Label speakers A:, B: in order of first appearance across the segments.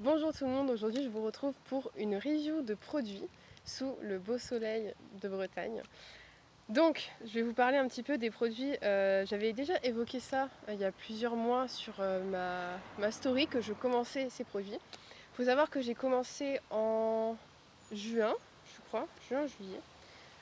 A: Bonjour tout le monde, aujourd'hui je vous retrouve pour une review de produits sous le beau soleil de Bretagne. Donc je vais vous parler un petit peu des produits, j'avais déjà évoqué ça il y a plusieurs mois sur ma story que je commençais ces produits. Il faut savoir que j'ai commencé en juin, je crois, juin-juillet,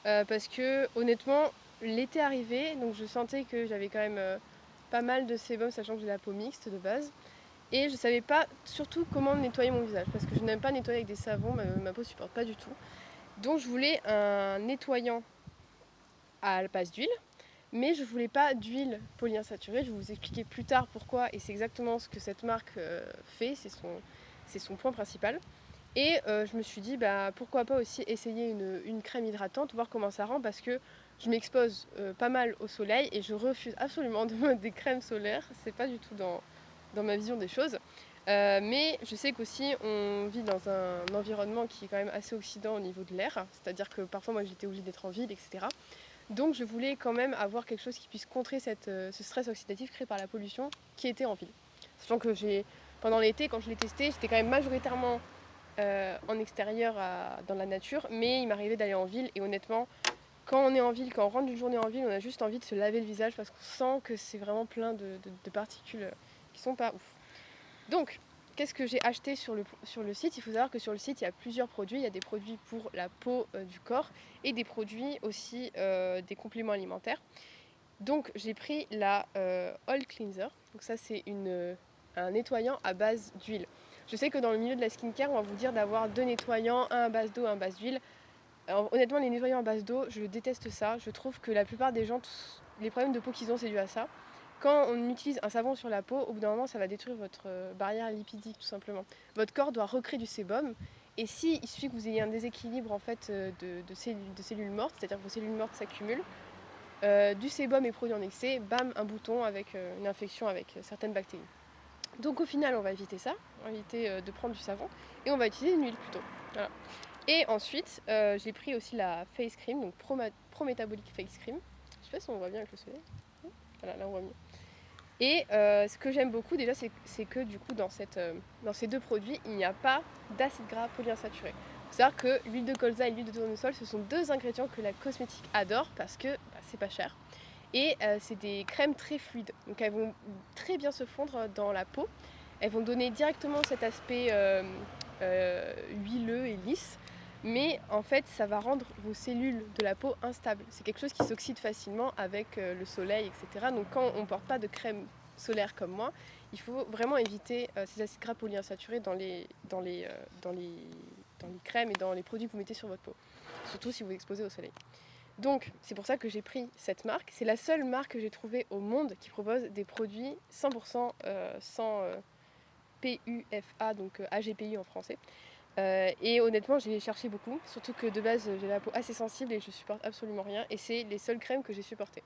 A: parce que honnêtement l'été arrivait donc je sentais que j'avais quand même pas mal de sébum sachant que j'ai la peau mixte de base. Et je savais pas surtout comment nettoyer mon visage parce que je n'aime pas nettoyer avec des savons, ma peau supporte pas du tout. Donc je voulais un nettoyant à la base d'huile, mais je voulais pas d'huile polyinsaturée. Je vais vous expliquer plus tard pourquoi et c'est exactement ce que cette marque fait, c'est son point principal. Et je me suis dit pourquoi pas aussi essayer une crème hydratante, voir comment ça rend parce que je m'expose pas mal au soleil et je refuse absolument de mettre des crèmes solaires, c'est pas du tout dans ma vision des choses. Mais je sais qu'aussi on vit dans un environnement qui est quand même assez oxydant au niveau de l'air, c'est-à-dire que parfois moi j'étais obligée d'être en ville, etc. Donc je voulais quand même avoir quelque chose qui puisse contrer ce stress oxydatif créé par la pollution qui était en ville. Sachant que pendant l'été, quand je l'ai testé, j'étais quand même majoritairement en extérieur dans la nature, mais il m'arrivait d'aller en ville et honnêtement, quand on est en ville, quand on rentre d'une journée en ville, on a juste envie de se laver le visage parce qu'on sent que c'est vraiment plein de particules qui sont pas ouf. Donc, qu'est-ce que j'ai acheté sur le site? Il faut savoir que sur le site, il y a plusieurs produits. Il y a des produits pour la peau du corps et des produits aussi des compléments alimentaires. Donc, j'ai pris la Oil Cleanser. Donc ça, c'est un nettoyant à base d'huile. Je sais que dans le milieu de la skincare, on va vous dire d'avoir deux nettoyants, un à base d'eau, un à base d'huile. Alors, honnêtement, les nettoyants à base d'eau, je déteste ça. Je trouve que la plupart des gens, les problèmes de peau qu'ils ont, c'est dû à ça. Quand on utilise un savon sur la peau, au bout d'un moment, ça va détruire votre barrière lipidique, tout simplement. Votre corps doit recréer du sébum. Et si il suffit que vous ayez un déséquilibre en fait, de cellules mortes, c'est-à-dire que vos cellules mortes s'accumulent, du sébum est produit en excès, bam, un bouton avec une infection avec certaines bactéries. Donc au final, on va éviter ça, on va éviter de prendre du savon, et on va utiliser une huile plutôt. Voilà. Et ensuite, j'ai pris aussi la face cream, donc Pro-Metabolic Face Cream. Je sais pas si on voit bien avec le soleil. Voilà, là on voit mieux. Et ce que j'aime beaucoup déjà, c'est que du coup, dans ces deux produits, il n'y a pas d'acide gras polyinsaturé. Il faut savoir que l'huile de colza et l'huile de tournesol, ce sont deux ingrédients que la cosmétique adore parce que c'est pas cher. Et c'est des crèmes très fluides. Donc elles vont très bien se fondre dans la peau. Elles vont donner directement cet aspect huileux et lisse. Mais en fait, ça va rendre vos cellules de la peau instables. C'est quelque chose qui s'oxyde facilement avec le soleil, etc. Donc quand on ne porte pas de crème solaire comme moi, il faut vraiment éviter ces acides gras polyinsaturés dans les crèmes et dans les produits que vous mettez sur votre peau. Surtout si vous vous exposez au soleil. Donc c'est pour ça que j'ai pris cette marque. C'est la seule marque que j'ai trouvée au monde qui propose des produits 100% sans PUFA, donc AGPI en français. Et honnêtement, j'ai cherché beaucoup, surtout que de base, j'ai la peau assez sensible et je supporte absolument rien. Et c'est les seules crèmes que j'ai supportées.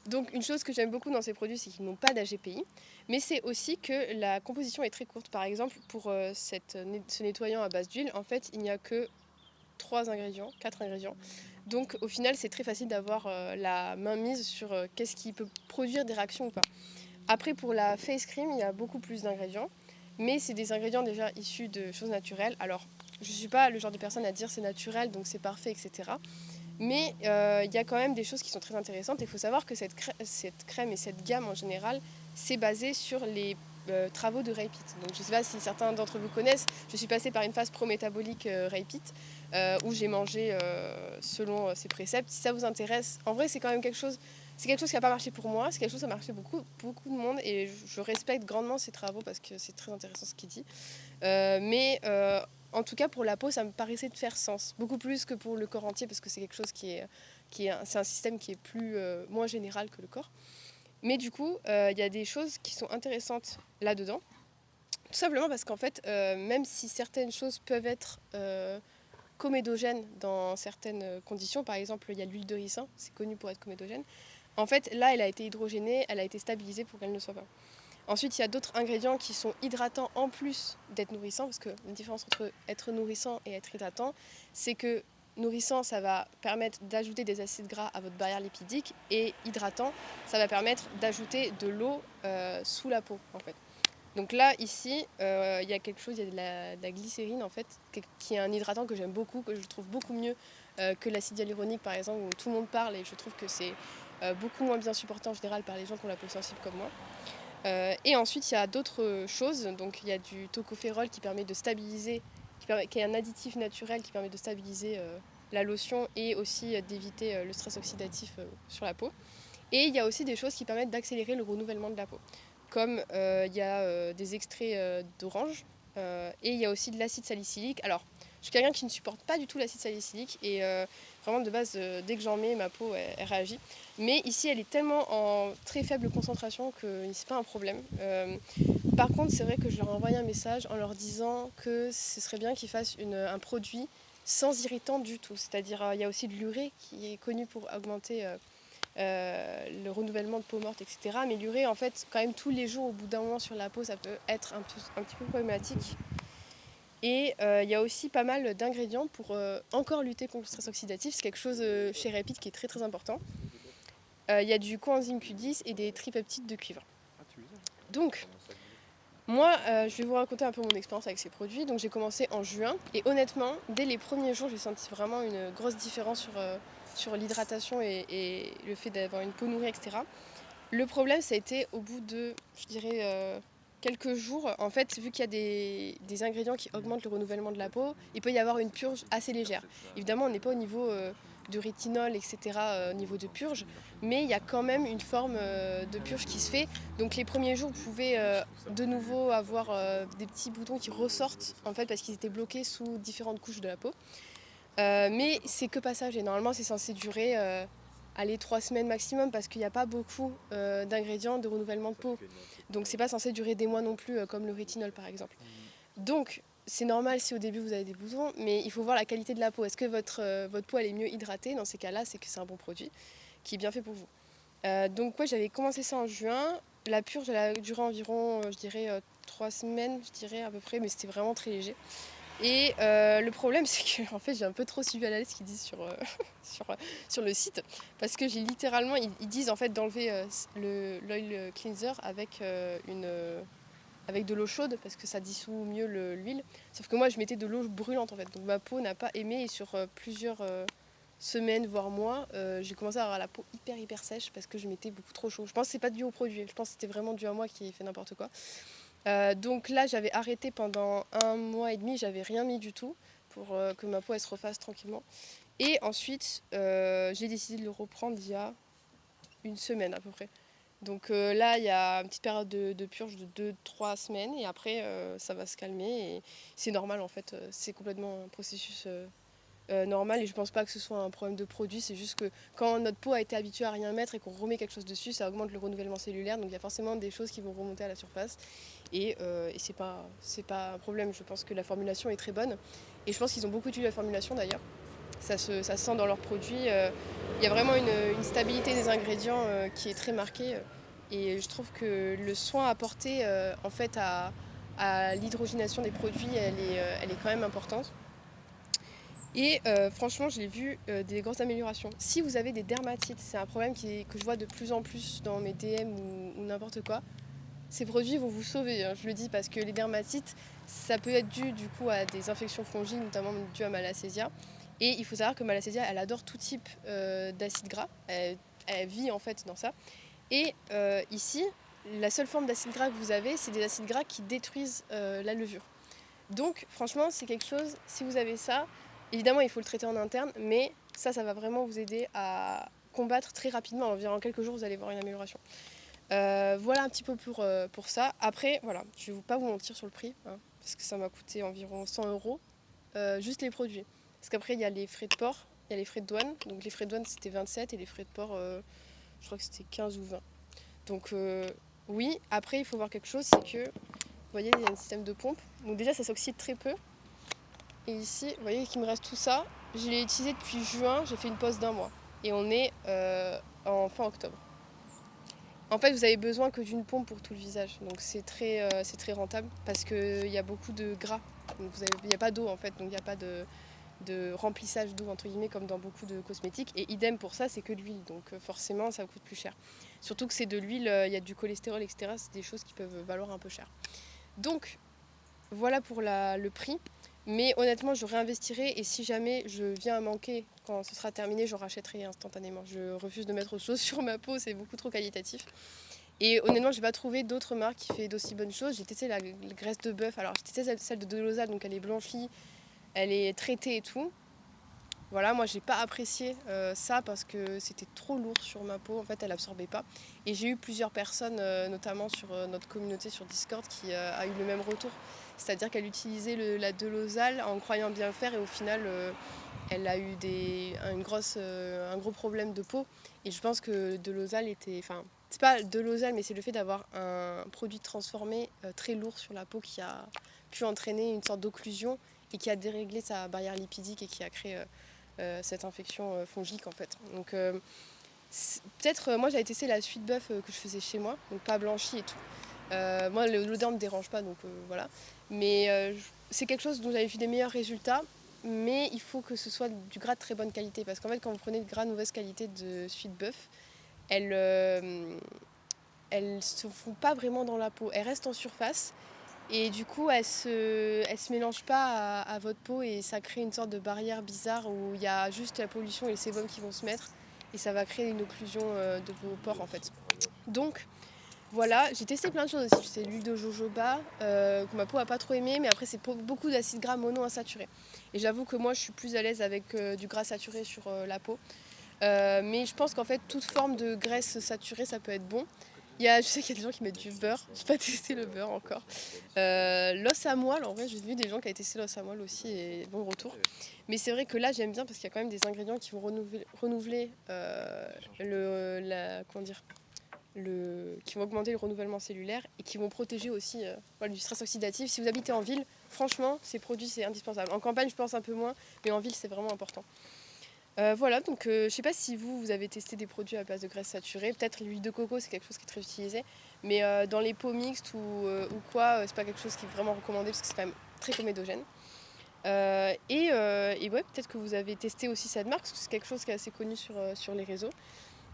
A: Donc une chose que j'aime beaucoup dans ces produits, c'est qu'ils n'ont pas d'AGPI, mais c'est aussi que la composition est très courte. Par exemple, pour ce nettoyant à base d'huile, en fait, il n'y a que 3 ingrédients, 4 ingrédients. Donc au final, c'est très facile d'avoir la main mise sur qu'est-ce qui peut produire des réactions ou pas. Après, pour la face cream, il y a beaucoup plus d'ingrédients, mais c'est des ingrédients déjà issus de choses naturelles. Alors, je ne suis pas le genre de personne à dire c'est naturel, donc c'est parfait, etc. Mais il y a quand même des choses qui sont très intéressantes. Il faut savoir que cette crème et cette gamme en général, c'est basé sur les travaux de Ray Peat. Donc je ne sais pas si certains d'entre vous connaissent, je suis passée par une phase pro-métabolique Ray Peat, où j'ai mangé selon ses préceptes. Si ça vous intéresse, en vrai c'est quand même quelque chose, c'est quelque chose qui n'a pas marché pour moi, c'est quelque chose qui a marché beaucoup, beaucoup de monde et je respecte grandement ses travaux parce que c'est très intéressant ce qu'il dit. Mais en tout cas, pour la peau, ça me paraissait de faire sens. Beaucoup plus que pour le corps entier, parce que c'est quelque chose c'est un système qui est moins général que le corps. Mais du coup, il y a des choses qui sont intéressantes là-dedans. Tout simplement parce qu'en fait, même si certaines choses peuvent être comédogènes dans certaines conditions, par exemple, il y a l'huile de ricin, c'est connu pour être comédogène. En fait, là, elle a été hydrogénée, elle a été stabilisée pour qu'elle ne soit pas. Ensuite, il y a d'autres ingrédients qui sont hydratants en plus d'être nourrissants, parce que la différence entre être nourrissant et être hydratant, c'est que nourrissant, ça va permettre d'ajouter des acides gras à votre barrière lipidique, et hydratant, ça va permettre d'ajouter de l'eau sous la peau, en fait. Donc là, ici, il y a quelque chose, il y a de la glycérine en fait, qui est un hydratant que j'aime beaucoup, que je trouve beaucoup mieux que l'acide hyaluronique par exemple, où tout le monde parle et je trouve que c'est beaucoup moins bien supporté en général par les gens qui ont la peau sensible comme moi. Et ensuite, il y a d'autres choses. Donc, il y a du tocopherol qui permet de stabiliser, qui est un additif naturel qui permet de stabiliser la lotion et aussi d'éviter le stress oxydatif sur la peau. Et il y a aussi des choses qui permettent d'accélérer le renouvellement de la peau, comme il y a des extraits d'orange et il y a aussi de l'acide salicylique. Alors, je suis quelqu'un qui ne supporte pas du tout l'acide salicylique et vraiment de base, dès que j'en mets, ma peau elle réagit. Mais ici, elle est tellement en très faible concentration que c'est pas un problème. Par contre, c'est vrai que je leur ai envoyé un message en leur disant que ce serait bien qu'ils fassent un produit sans irritant du tout. C'est-à-dire, il y a aussi de l'urée qui est connue pour augmenter le renouvellement de peau morte, etc. Mais l'urée, en fait, quand même tous les jours, au bout d'un moment sur la peau, ça peut être un petit peu problématique. Et il y a aussi pas mal d'ingrédients pour encore lutter contre le stress oxydatif. C'est quelque chose chez Rapid qui est très très important. Il y a du coenzyme Q10 et des tripeptides de cuivre. Donc, moi, je vais vous raconter un peu mon expérience avec ces produits. Donc, j'ai commencé en juin et honnêtement, dès les premiers jours, j'ai senti vraiment une grosse différence sur l'hydratation et le fait d'avoir une peau nourrie, etc. Le problème, ça a été au bout de, je dirais, quelques jours. En fait, vu qu'il y a des ingrédients qui augmentent le renouvellement de la peau, il peut y avoir une purge assez légère. Évidemment, on n'est pas au niveau de rétinol, etc., au niveau de purge, mais il y a quand même une forme de purge qui se fait. Donc les premiers jours, vous pouvez de nouveau avoir des petits boutons qui ressortent, en fait, parce qu'ils étaient bloqués sous différentes couches de la peau. Mais c'est que passager. Normalement, c'est censé durer aller 3 semaines maximum parce qu'il n'y a pas beaucoup d'ingrédients de renouvellement de peau. Donc c'est pas censé durer des mois non plus comme le rétinol par exemple. Donc c'est normal si au début vous avez des boutons, mais il faut voir la qualité de la peau. Est-ce que votre peau elle est mieux hydratée? Dans ces cas-là, c'est que c'est un bon produit qui est bien fait pour vous. Donc ouais, j'avais commencé ça en juin. La purge elle a duré environ, je dirais, 3 semaines, je dirais à peu près, mais c'était vraiment très léger. Et le problème, c'est que en fait, j'ai un peu trop suivi à la lettre ce qu'ils disent sur le site. Parce que j'ai littéralement, ils disent en fait d'enlever l'oil cleanser avec de l'eau chaude parce que ça dissout mieux l'huile. Sauf que moi, je mettais de l'eau brûlante en fait. Donc ma peau n'a pas aimé et sur plusieurs semaines, voire mois, j'ai commencé à avoir la peau hyper sèche parce que je mettais beaucoup trop chaud. Je pense que c'est pas dû au produit. Je pense que c'était vraiment dû à moi qui ai fait n'importe quoi. Donc là, j'avais arrêté pendant 1 mois et demi, j'avais rien mis du tout pour que ma peau elle se refasse tranquillement. Et ensuite, j'ai décidé de le reprendre il y a une semaine à peu près. Donc là, il y a une petite période de purge de 2-3 semaines et après, ça va se calmer. Et c'est normal en fait, c'est complètement un processus normal et je pense pas que ce soit un problème de produit, c'est juste que quand notre peau a été habituée à rien mettre et qu'on remet quelque chose dessus, ça augmente le renouvellement cellulaire, donc il y a forcément des choses qui vont remonter à la surface et c'est pas un problème. Je pense que la formulation est très bonne et je pense qu'ils ont beaucoup utilisé la formulation d'ailleurs. Ça se sent dans leurs produits. Il y a vraiment une stabilité des ingrédients qui est très marquée et je trouve que le soin apporté en fait à l'hydrogénation des produits, elle est quand même importante. Et franchement, j'ai vu des grosses améliorations. Si vous avez des dermatites, c'est un problème que je vois de plus en plus dans mes DM ou n'importe quoi, ces produits vont vous sauver, hein, je le dis, parce que les dermatites, ça peut être dû du coup à des infections fongiques, notamment dues à Malassezia. Et il faut savoir que Malassezia, elle adore tout type d'acide gras. Elle vit en fait dans ça. Et ici, la seule forme d'acide gras que vous avez, c'est des acides gras qui détruisent la levure. Donc franchement, c'est quelque chose, si vous avez ça, évidemment il faut le traiter en interne, mais ça va vraiment vous aider à combattre très rapidement. Environ quelques jours, vous allez voir une amélioration. Voilà un petit peu pour ça. Après, voilà, je ne vais pas vous mentir sur le prix, hein, parce que ça m'a coûté environ 100 €, juste les produits. Parce qu'après, il y a les frais de port, il y a les frais de douane. Donc les frais de douane, c'était 27 et les frais de port, je crois que c'était 15 ou 20. Donc oui, après, il faut voir quelque chose, c'est que vous voyez, il y a un système de pompe. Donc déjà, ça s'oxyde très peu. Et ici, vous voyez qu'il me reste tout ça. Je l'ai utilisé depuis juin, j'ai fait une pause d'1 mois. Et on est en fin octobre. En fait, vous avez besoin que d'une pompe pour tout le visage. Donc c'est très rentable parce qu'il y a beaucoup de gras. Donc il n'y a pas d'eau en fait, donc il n'y a pas de remplissage d'eau entre guillemets comme dans beaucoup de cosmétiques. Et idem pour ça, c'est que de l'huile. Donc forcément, ça coûte plus cher. Surtout que c'est de l'huile, il y a du cholestérol, etc. C'est des choses qui peuvent valoir un peu cher. Donc voilà pour le prix. Mais honnêtement, je réinvestirai et si jamais je viens à manquer quand ce sera terminé, je rachèterai instantanément. Je refuse de mettre autre chose sur ma peau, c'est beaucoup trop qualitatif. Et honnêtement, j'ai pas trouvé d'autres marques qui fait d'aussi bonnes choses. J'ai testé la graisse de bœuf. Alors, j'ai testé celle de Delosal, donc elle est blanchie, elle est traitée et tout. Voilà, moi j'ai pas apprécié ça parce que c'était trop lourd sur ma peau, en fait elle absorbait pas. Et j'ai eu plusieurs personnes, notamment sur notre communauté sur Discord, qui a eu le même retour. C'est-à-dire qu'elle utilisait la Delosal en croyant bien le faire et au final elle a eu un gros problème de peau. Et je pense que Delosal était... Enfin, c'est pas Delosal mais c'est le fait d'avoir un produit transformé très lourd sur la peau qui a pu entraîner une sorte d'occlusion et qui a déréglé sa barrière lipidique et qui a créé cette infection fongique en fait. Donc peut-être moi j'avais testé la suite bœuf que je faisais chez moi, donc pas blanchie et tout. Moi l'odeur me dérange pas donc voilà. Mais c'est quelque chose dont j'avais vu des meilleurs résultats, mais il faut que ce soit du gras de très bonne qualité parce qu'en fait quand vous prenez du gras de mauvaise qualité de suite bœuf, elles se font pas vraiment dans la peau, elles restent en surface. Et du coup, elle se mélange pas à votre peau et ça crée une sorte de barrière bizarre où il y a juste la pollution et le sébum qui vont se mettre et ça va créer une occlusion de vos pores en fait. Donc voilà, j'ai testé plein de choses aussi. C'est l'huile de jojoba que ma peau a pas trop aimé, mais après c'est beaucoup d'acides gras monoinsaturés. Et j'avoue que moi je suis plus à l'aise avec du gras saturé sur la peau. Mais je pense qu'en fait toute forme de graisse saturée ça peut être bon. Je sais qu'il y a des gens qui mettent du beurre, j'ai pas testé le beurre encore. L'os à moelle, en vrai j'ai vu des gens qui avaient testé l'os à moelle aussi et bon retour. Mais c'est vrai que là j'aime bien parce qu'il y a quand même des ingrédients qui vont renouveler comment dire, qui vont augmenter le renouvellement cellulaire et qui vont protéger aussi voilà, du stress oxydatif. Si vous habitez en ville, franchement ces produits c'est indispensable. En campagne je pense un peu moins, mais en ville c'est vraiment important. Voilà, donc je sais pas si vous avez testé des produits à base de graisse saturée. Peut-être l'huile de coco, c'est quelque chose qui est très utilisé. Mais dans les pots mixtes ou quoi, c'est pas quelque chose qui est vraiment recommandé parce que c'est quand même très comédogène. Et ouais, peut-être que vous avez testé aussi cette marque parce que c'est quelque chose qui est assez connu sur les réseaux.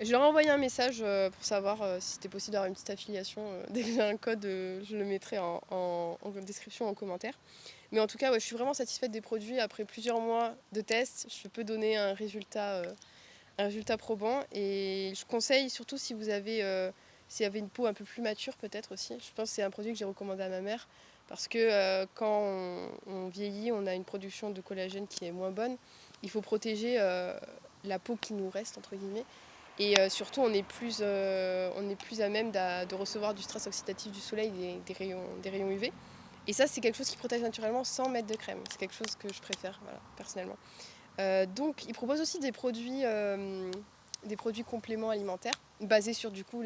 A: Je leur ai envoyé un message pour savoir si c'était possible d'avoir une petite affiliation. Dès que j'ai un code, je le mettrai en description, en commentaire. Mais en tout cas, ouais, je suis vraiment satisfaite des produits. Après plusieurs mois de tests, je peux donner un résultat probant. Et je conseille, surtout si vous avez une peau un peu plus mature peut-être aussi. Je pense que c'est un produit que j'ai recommandé à ma mère. Parce que quand on vieillit, on a une production de collagène qui est moins bonne. Il faut protéger la peau qui nous reste, entre guillemets. Et surtout, on est plus à même de recevoir du stress oxydatif du soleil, des rayons UV. Et ça, c'est quelque chose qui protège naturellement sans mettre de crème. C'est quelque chose que je préfère, voilà, personnellement. Donc, ils proposent aussi des produits compléments alimentaires basés sur du coup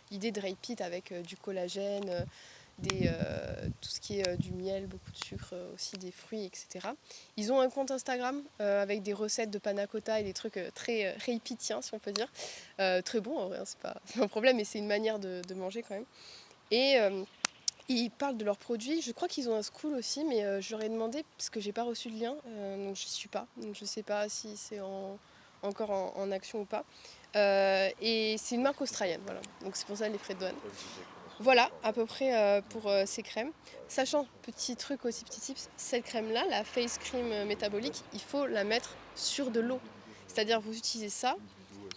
A: l'idée de Repeat avec du collagène, tout ce qui est du miel, beaucoup de sucre, aussi des fruits, etc. Ils ont un compte Instagram avec des recettes de panna cotta et des trucs très Repeatiens, si on peut dire. Très bon, en vrai, hein, c'est pas un problème, mais c'est une manière de manger quand même. Et ils parlent de leurs produits. Je crois qu'ils ont un school aussi, mais je leur ai demandé parce que j'ai pas reçu de lien, donc je suis pas. Donc je sais pas si c'est encore en action ou pas. Et c'est une marque australienne, voilà. Donc c'est pour ça les frais de douane. Voilà à peu près pour ces crèmes. Sachant, petit truc aussi, petit tips, cette crème-là, la face cream métabolique, il faut la mettre sur de l'eau. C'est-à-dire vous utilisez ça,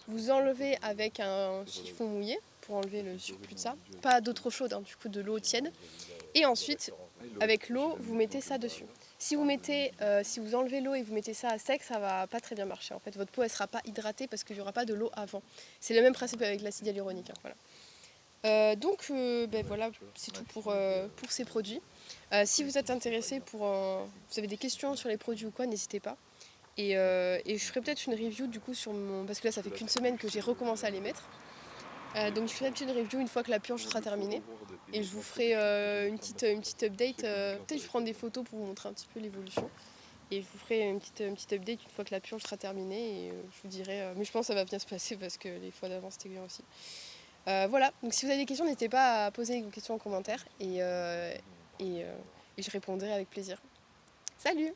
A: vous enlevez avec un chiffon mouillé pour enlever le surplus de ça. Pas d'eau trop chaude, hein, du coup de l'eau tiède. Et ensuite, avec l'eau, vous mettez ça dessus. Si vous enlevez l'eau et vous mettez ça à sec, ça va pas très bien marcher. En fait, votre peau elle sera pas hydratée parce qu'il n'y aura pas de l'eau avant. C'est le même principe avec l'acide hyaluronique. Hein, voilà. Donc voilà, c'est tout pour ces produits. Si vous êtes intéressé vous avez des questions sur les produits ou quoi, n'hésitez pas. Et je ferai peut-être une review du coup parce que là ça fait qu'une semaine que j'ai recommencé à les mettre. Donc je ferai une petite review une fois que la purge sera terminée. Et je vous ferai une petite update. Peut-être je prends des photos pour vous montrer un petit peu l'évolution. Et je vous ferai une petite update une fois que la purge sera terminée. Et je vous dirai. Mais je pense que ça va bien se passer parce que les fois d'avant c'était bien aussi. Voilà, donc si vous avez des questions, n'hésitez pas à poser vos questions en commentaire et je répondrai avec plaisir. Salut!